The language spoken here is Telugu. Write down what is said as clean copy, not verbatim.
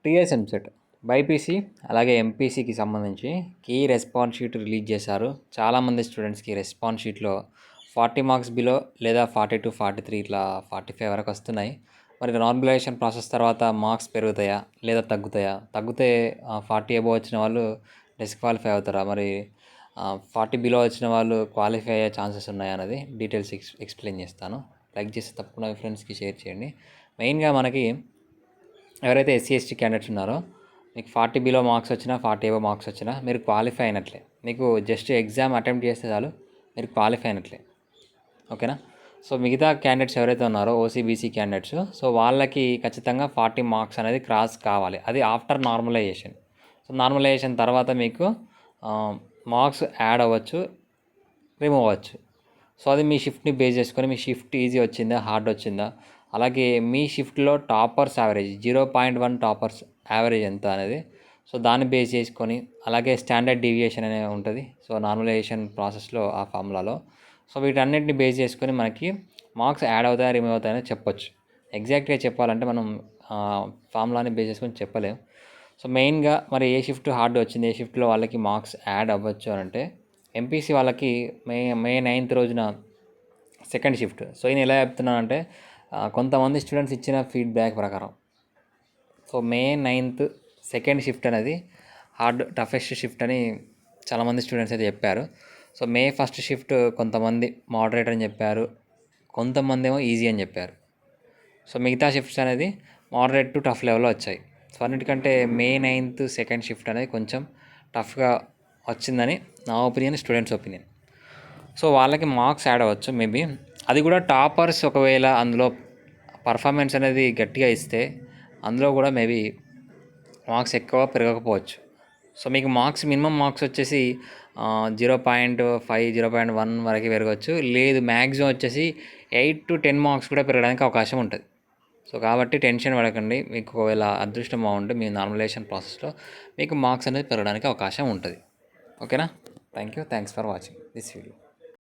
టీఎస్ ఎంసెట్ బైపీసీ అలాగే ఎంపీసీకి సంబంధించి కీ రెస్పాన్స్ షీట్ రిలీజ్ చేశారు. చాలామంది స్టూడెంట్స్కి రెస్పాన్స్ షీట్లో 40 మార్క్స్ బిలో లేదా 42, 43 ఇట్లా 45 వరకు వస్తున్నాయి. మరి నార్మలైజేషన్ ప్రాసెస్ తర్వాత మార్క్స్ పెరుగుతాయా లేదా తగ్గుతాయా? తగ్గితే 40 అబోవ్ వచ్చిన వాళ్ళు డిస్క్వాలిఫై అవుతారా? మరి 40 బిలో వచ్చిన వాళ్ళు క్వాలిఫై అయ్యే ఛాన్సెస్ ఉన్నాయా అన్నది డీటెయిల్స్ ఎక్స్ప్లెయిన్ చేస్తాను. లైక్ చేసి తప్పకుండా మీ ఫ్రెండ్స్కి షేర్ చేయండి. మెయిన్గా మనకి ఎవరైతే ఎస్సీ ఎస్టీ క్యాండిడేట్స్ ఉన్నారో మీకు 40 బిలో మార్క్స్ వచ్చినా 40 అబోవ్ మార్క్స్ వచ్చినా మీరు క్వాలిఫై అయినట్లే. మీకు జస్ట్ ఎగ్జామ్ అటెంప్ట్ చేస్తే చాలు మీరు క్వాలిఫై అయినట్లే. ఓకేనా? సో మిగతా క్యాండిడేట్స్ ఎవరైతే ఉన్నారో ఓసీబీసీ క్యాండిడేట్స్, సో వాళ్ళకి ఖచ్చితంగా 40 మార్క్స్ అనేది క్రాస్ కావాలి. అది ఆఫ్టర్ నార్మలైజేషన్. సో నార్మలైజేషన్ తర్వాత మీకు మార్క్స్ యాడ్ అవ్వచ్చు, రిమూవ్ అవ్వచ్చు. సో అది మీ షిఫ్ట్ని బేస్ చేసుకొని మీ షిఫ్ట్ ఈజీ వచ్చిందా హార్డ్ వచ్చిందా, అలాగే మీ షిఫ్ట్లో టాపర్స్ యావరేజ్ 0.1 టాపర్స్ యావరేజ్ ఎంత అనేది, సో దాన్ని బేస్ చేసుకొని, అలాగే స్టాండర్డ్ డీవియేషన్ అనేది ఉంటుంది. సో నార్మలైజేషన్ ప్రాసెస్లో ఆ ఫార్ములాలో సో వీటన్నిటిని బేస్ చేసుకొని మనకి మార్క్స్ యాడ్ అవుతాయా రిమూవ్ అవుతాయని చెప్పొచ్చు. ఎగ్జాక్ట్గా చెప్పాలంటే మనం ఫార్ములాని బేస్ చేసుకొని చెప్పలేం. సో మెయిన్గా మరి ఏ షిఫ్ట్ హార్డ్ వచ్చింది, ఏ షిఫ్ట్లో వాళ్ళకి మార్క్స్ యాడ్ అవ్వచ్చు అని అంటే ఎంపీసీ వాళ్ళకి మే 9th రోజున సెకండ్ షిఫ్ట్. సో నేను ఎలా చెప్తున్నానంటే కొంతమంది స్టూడెంట్స్ ఇచ్చిన ఫీడ్బ్యాక్ ప్రకారం సో మే 9th సెకండ్ షిఫ్ట్ అనేది టఫెస్ట్ షిఫ్ట్ అని చాలామంది స్టూడెంట్స్ అయితే చెప్పారు. సో మే ఫస్ట్ షిఫ్ట్ కొంతమంది మోడరేట్ అని చెప్పారు, కొంతమంది ఏమో ఈజీ అని చెప్పారు. సో మిగతా షిఫ్ట్స్ అనేది మోడరేట్ టు టఫ్ లెవెల్లో వచ్చాయి. సో అన్నిటికంటే మే 9th సెకండ్ షిఫ్ట్ అనేది కొంచెం టఫ్గా వచ్చిందని నా ఒపీనియన్, స్టూడెంట్స్ ఒపీనియన్. సో వాళ్ళకి మార్క్స్ యాడ్ అవ్వచ్చు మేబీ. అది కూడా టాపర్స్ ఒకవేళ అందులో పర్ఫార్మెన్స్ అనేది గట్టిగా ఇస్తే అందులో కూడా మేబీ మార్క్స్ ఎక్కువ పెరగకపోవచ్చు. సో మీకు మార్క్స్ మినిమం మార్క్స్ వచ్చేసి 0.5, 0.1 వరకు పెరగవచ్చు. లేదు మ్యాక్సిమం వచ్చేసి 8 to 10 మార్క్స్ కూడా పెరగడానికి అవకాశం ఉంటుంది. సో కాబట్టి టెన్షన్ పడకండి. మీకు ఒకవేళ అదృష్టం బాగుంటే మీ నార్మలైజేషన్ ప్రాసెస్లో మీకు మార్క్స్ అనేది పెరగడానికి అవకాశం ఉంటుంది. ఓకేనా? Thanks for watching this video.